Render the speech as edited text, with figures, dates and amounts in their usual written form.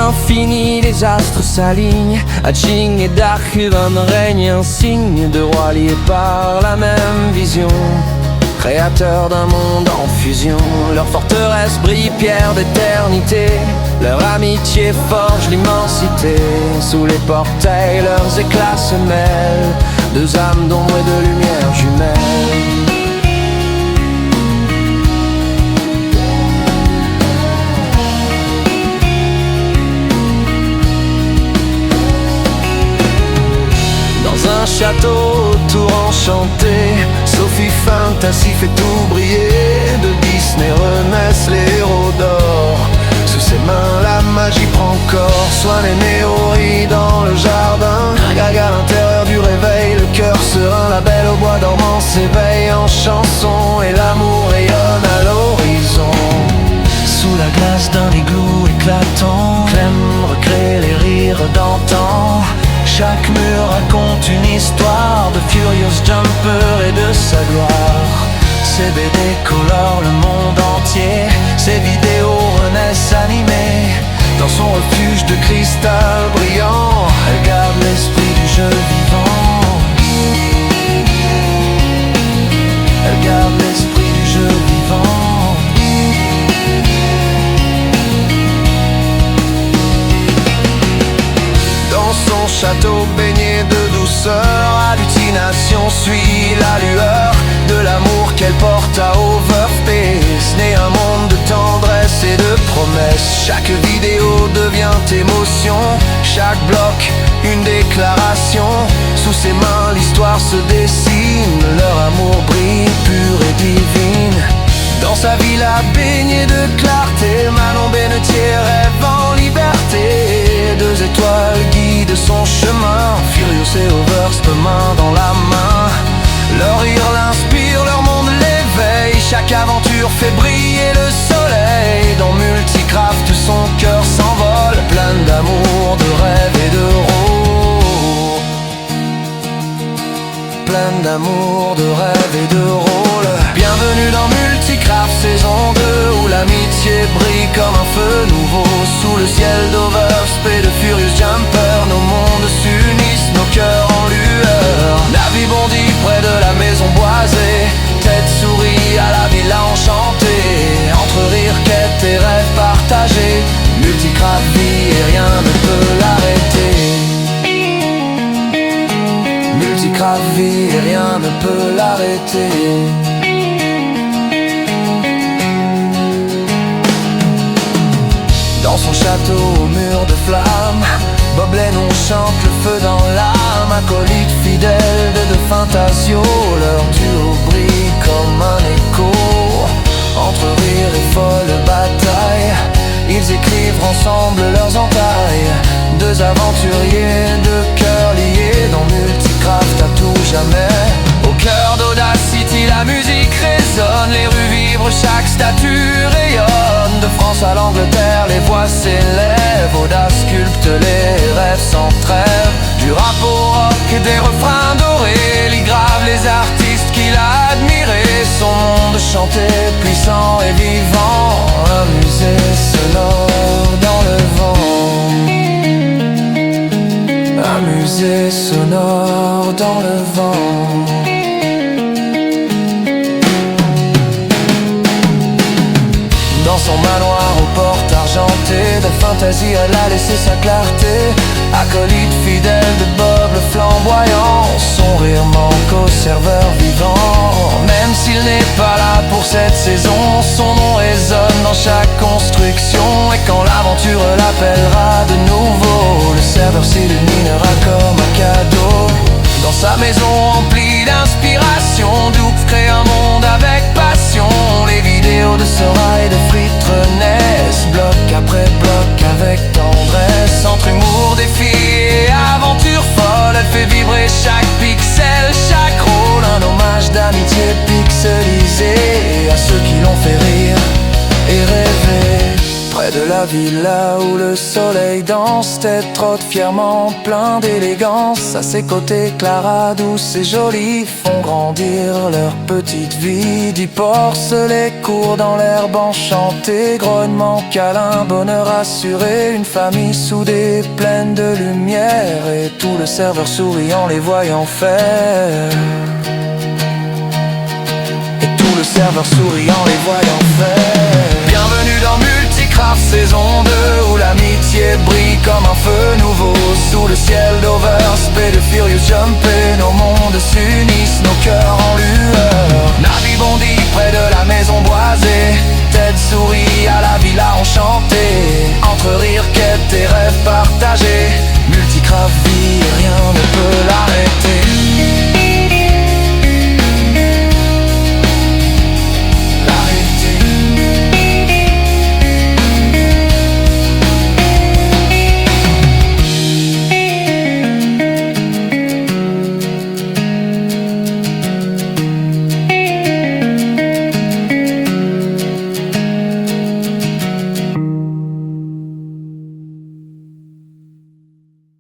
l'infini, les astres s'alignent. Hatching et Darkhuvan règne, un signe de roi lié par la même vision. Créateurs d'un monde en fusion, leur forteresse brille pierre d'éternité. Leur amitié forge l'immensité. Sous les portails, leurs éclats se mêlent. Deux âmes d'ombre et de lumière jumelles. Un château, tour enchanté, Sophie Fantasy fait tout briller. De Disney renaissent les héros d'or. Sous ses mains la magie prend corps. Soin les néories dans le jardin. Gaga à l'intérieur du réveil, le cœur serein. La belle au bois dormant s'éveille en chanson. Et l'amour rayonne à l'horizon. Sous la glace d'un igloo éclatant, Clem recrée les rires d'antan. Chaque mur raconte une histoire de Furious Jumper et de sa gloire. Ces BD colorent le monde entier. Ces vidéos renaissent animées. Dans son refuge de cristal brillant, elle garde l'esprit du jeu vivant. Elle garde l'esprit du jeu vivant. Château baigné de douceur, hallucination suit la lueur de l'amour qu'elle porte à Overspace. Né un monde de tendresse et de promesses. Chaque vidéo devient émotion, chaque bloc une déclaration. Sous ses mains l'histoire se dessine, leur amour brille pur et divine. Dans sa villa baignée de clarté, Manon Bennetier rêve en liberté. Deux étoiles guident son chemin, Furious et Oversp main dans la main. Leur rire l'inspire, leur monde l'éveille. Chaque aventure fait briller le soleil. Dans Multicraft son cœur s'envole, plein d'amour, de rêves et de rôles. Plein d'amour, de rêves et de rôles. Bienvenue dans Multicraft saison 2, où l'amitié brille comme un feu nouveau. Sous le ciel d'Oversp et de Furious Jumper, nos mondes s'unissent, nos cœurs en lueur. Navi bondit près de la maison boisée, tête sourit à la villa enchantée. Entre rire, quête et rêves partagés, Multicraft vit et rien ne peut l'arrêter. Multicraft vit et rien ne peut l'arrêter. Dans son château au mur de flammes, Bob Lennon chante le feu dans l'âme. Acolyte fidèle de Fantasio, leur duo brille comme un écho. Entre rire et folle bataille, ils écrivent ensemble leurs entailles. Deux aventuriers, deux cœurs liés dans Multicraft à tout jamais. Au cœur d'Audacity, la musique résonne, les rues vibrent, chaque statue rayonne. De France à l'Angleterre, les voix s'élèvent. Audace sculpte les rêves sans trêve. Du rap au rock et des refrains dorés, il grave les artistes qu'il a admirés. Son monde chanté, puissant et vivant, un musée sonore dans le vent. Un musée sonore dans le vent. Dans son manoir aux portes argentées, de Fantasy elle a laissé sa clarté. Acolyte fidèle de Bob le flamboyant, son rire manque au serveur vivant. Même s'il n'est pas là pour cette saison, son nom résonne dans chaque construction. Et quand l'aventure l'appellera de nouveau, le serveur s'illuminera comme un cadeau. Dans sa maison remplie d'inspiration, Duke crée un monde avec passion. Les vidéos de Sora et de Frites renaissent, bloc après bloc avec tendresse. Entre humour, défi et aventure folle, elle fait vibrer chaque pixel, chaque rôle. Un hommage d'amitié pixelisé à ceux qui l'ont fait rire et rêver. Près de la villa où le soleil danse, tête trotte fièrement, plein d'élégance. À ses côtés, Clara douce et jolie font grandir leur petite vie. Du porcelet court dans l'herbe enchantée, grognement câlin, bonheur assuré. Une famille soudée, pleine de lumière, et tout le serveur souriant les voyant faire. Le serveur souriant les voyant faire. Bienvenue dans Multicraft saison 2, où l'amitié brille comme un feu nouveau. Sous le ciel d'Overspace, de Furious Jump, et nos mondes s'unissent.